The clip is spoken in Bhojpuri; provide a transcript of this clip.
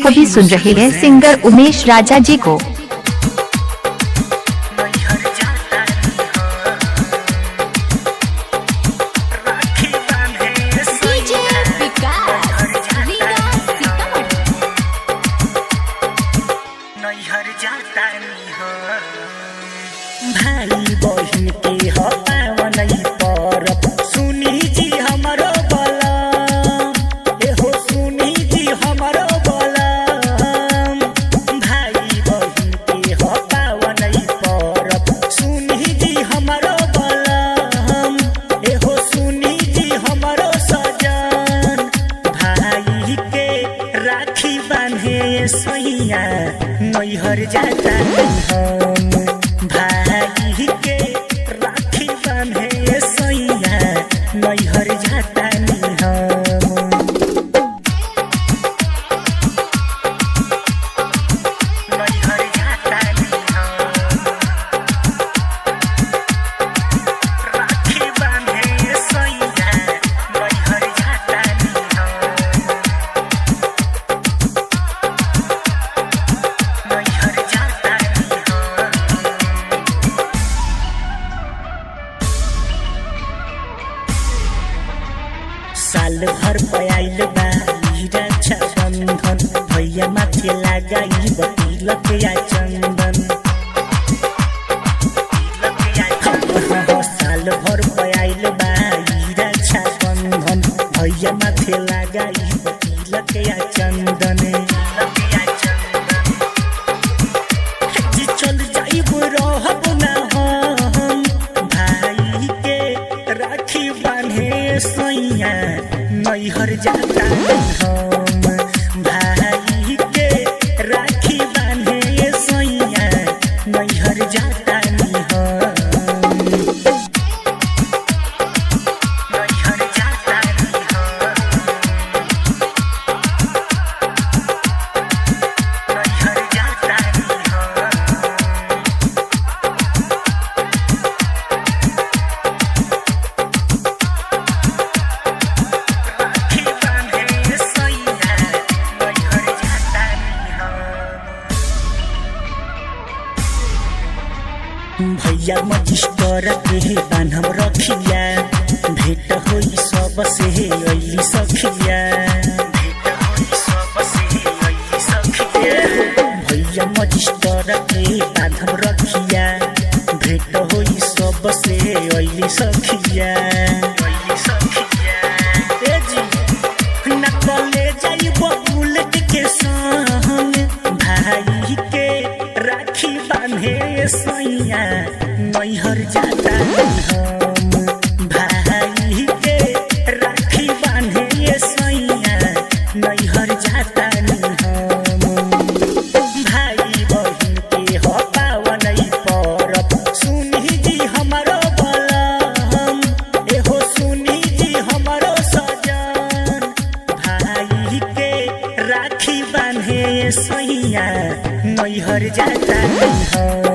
को भी सुन रहे हैं सिंगर उमेश राजा जी को। भाई बहिन के हो पावन परब सुनी जी हमरो बलम, एहो सुनी जी हमरो बलम। भाई बहिन के हो पावन परब सुनी जी हमरो बलम, एहो सुनी जी हमरो सजन। भाई के राखी बांधे सैया नैहर जाता हम, भाई के राखी बांधे सैया नैहर जाता हम। नैहर जाता राखी बांधे सैया नैहर जाता नैहर जाता। साल भर पयाइल बा रक्षा बंधन, भैया माथे लगाई तिलक या चंदन। साल भर पयाइल बा रक्षा बंधन, भैया माथे लगाई तिलक या चंदन। जी चल जाइब रहब ना हम, भाई के राखी बांधे सैया नैहर जाता हम। भाई के राखी बांधे सैया नैहर जाता हम। नैहर जाता नैहर जाता राखी बांधे सैया नैहर जाता भैया मजिस्टर के बान्हम रखिया, भेट होई सब से अइली सखिया। भैया मजिस्टर के बान्हम रखिया, भेट होई सब से अइली सखिया। ए जी नकले जाइब बुलेट के संग, भाई के राखी बांधे सैया नैहर जाता हम। भाई के राखी बांधे सैया नैहर जाता हम। भाई बहिन के हो पावन परब सुनी जी हमरो बलम, एहो सुनी जी हमरो सजन। भाई के राखी बांधे सैया नैहर जाता हम।